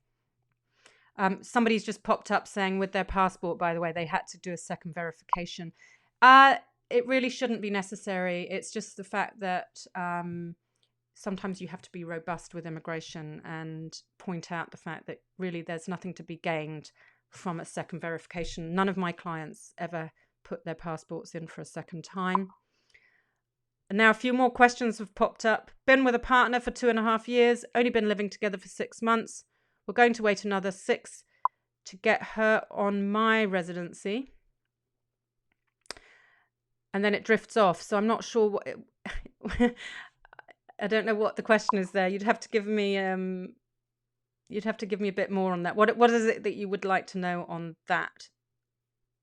Somebody's just popped up saying with their passport, by the way, they had to do a second verification. It really shouldn't be necessary. It's just the fact that sometimes you have to be robust with immigration and point out the fact that really there's nothing to be gained from a second verification. None of my clients ever put their passports in for a second time. And now a few more questions have popped up. Been with a partner for 2.5 years, only been living together for 6 months. We're going to wait another 6 to get her on my residency. And then it drifts off. So I'm not sure what I don't know what the question is there. You'd have to give me a bit more on that. What is it that you would like to know on that?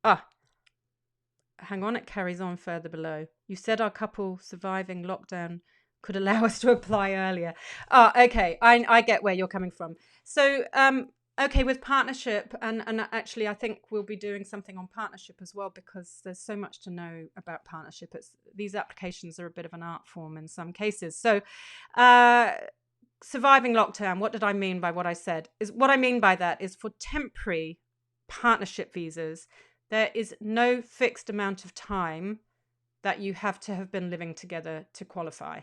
Hang on, it carries on further below. You said our couple surviving lockdown could allow us to apply earlier. Okay. I get where you're coming from. So, okay, with partnership, and actually I think we'll be doing something on partnership as well, because there's so much to know about partnership. These applications are a bit of an art form in some cases. So, surviving lockdown, what did I mean by what I said? What I mean by that is for temporary partnership visas, there is no fixed amount of time that you have to have been living together to qualify.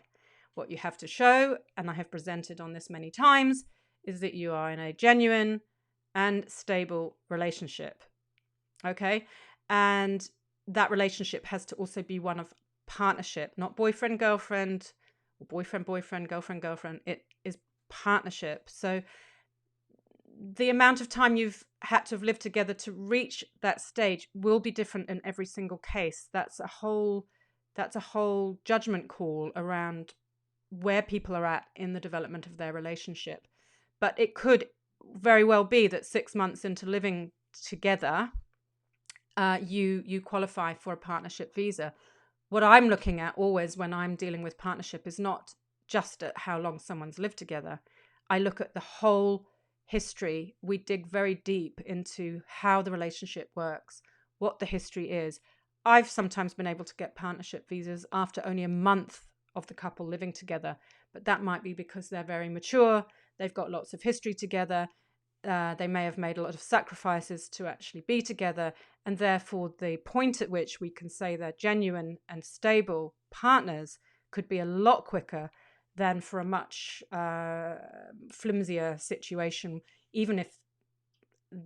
What you have to show, and I have presented on this many times, is that you are in a genuine and stable relationship. Okay? And that relationship has to also be one of partnership, not boyfriend, girlfriend, or boyfriend, boyfriend, girlfriend, girlfriend. It is partnership. So the amount of time you've had to have lived together to reach that stage will be different in every single case. That's a whole judgment call around where people are at in the development of their relationship. But it could very well be that 6 months into living together, you qualify for a partnership visa. What I'm looking at always when I'm dealing with partnership is not just at how long someone's lived together. I look at the whole history. We dig very deep into how the relationship works, what the history is. I've sometimes been able to get partnership visas after only a month of the couple living together, but that might be because they're very mature, they've got lots of history together, they may have made a lot of sacrifices to actually be together, and therefore the point at which we can say they're genuine and stable partners could be a lot quicker than for a much flimsier situation, even if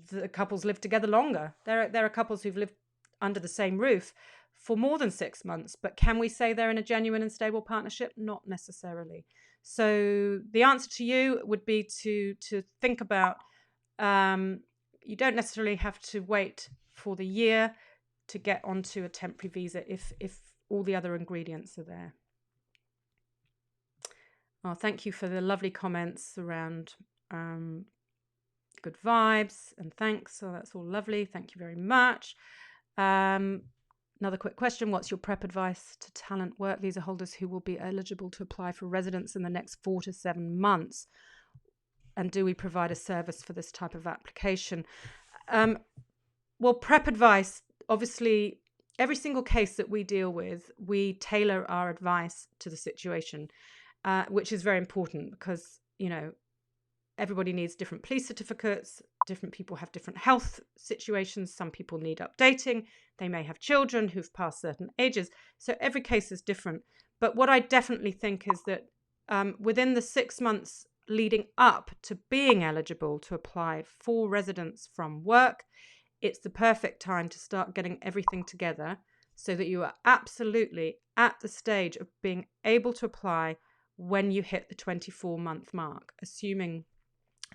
the couples live together longer. There are couples who've lived under the same roof for more than 6 months, but can we say they're in a genuine and stable partnership? Not necessarily. So the answer to you would be to think about, you don't necessarily have to wait for the year to get onto a temporary visa if all the other ingredients are there. Oh, thank you for the lovely comments around good vibes and thanks. So that's all lovely. Thank you very much. Another quick question. What's your prep advice to talent work visa holders who will be eligible to apply for residence in the next 4 to 7 months? And do we provide a service for this type of application? Well, prep advice, obviously, every single case that we deal with, we tailor our advice to the situation. Which is very important because, everybody needs different police certificates. Different people have different health situations. Some people need updating. They may have children who've passed certain ages. So every case is different. But what I definitely think is that within the 6 months leading up to being eligible to apply for residence from work, it's the perfect time to start getting everything together so that you are absolutely at the stage of being able to apply when you hit the 24-month mark, assuming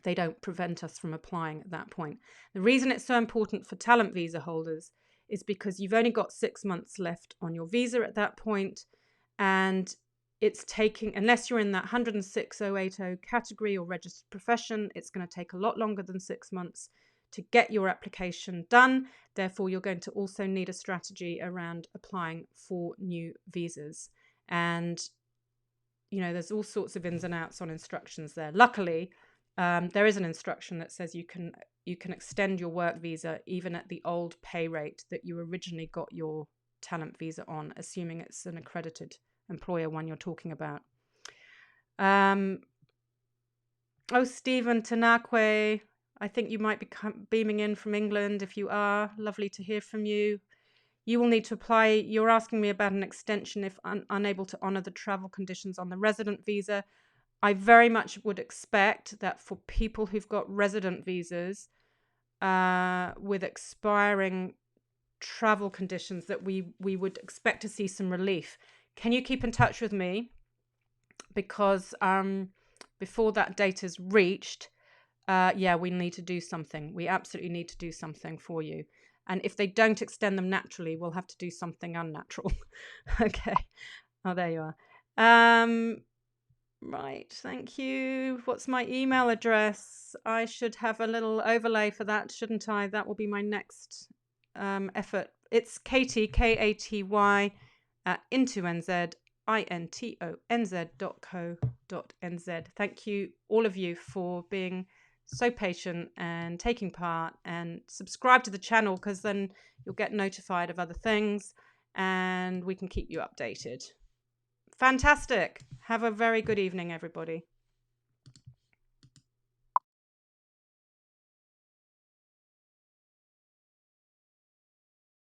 they don't prevent us from applying at that point. The reason it's so important for talent visa holders is because you've only got 6 months left on your visa at that point, and it's taking, unless you're in that 106,080 category or registered profession, it's going to take a lot longer than 6 months to get your application done. Therefore, you're going to also need a strategy around applying for new visas. And, you know, there's all sorts of ins and outs on instructions there. Luckily, there is an instruction that says you can extend your work visa even at the old pay rate that you originally got your talent visa on, assuming it's an accredited employer one you're talking about. Stephen Tanakwe, I think you might be beaming in from England. If you are, lovely to hear from you. You will need to apply. You're asking me about an extension if unable to honour the travel conditions on the resident visa. I very much would expect that for people who've got resident visas with expiring travel conditions, that we would expect to see some relief. Can you keep in touch with me? Because before that date is reached, we need to do something. We absolutely need to do something for you. And if they don't extend them naturally, we'll have to do something unnatural. Okay. Oh, there you are. Right, thank you. What's my email address? I should have a little overlay for that, shouldn't I? That will be my next effort. It's Katy, Katy, at intonz.co.nz. Thank you, all of you, for being so patient and taking part, and subscribe to the channel because then you'll get notified of other things and we can keep you updated. Fantastic. Have a very good evening, everybody.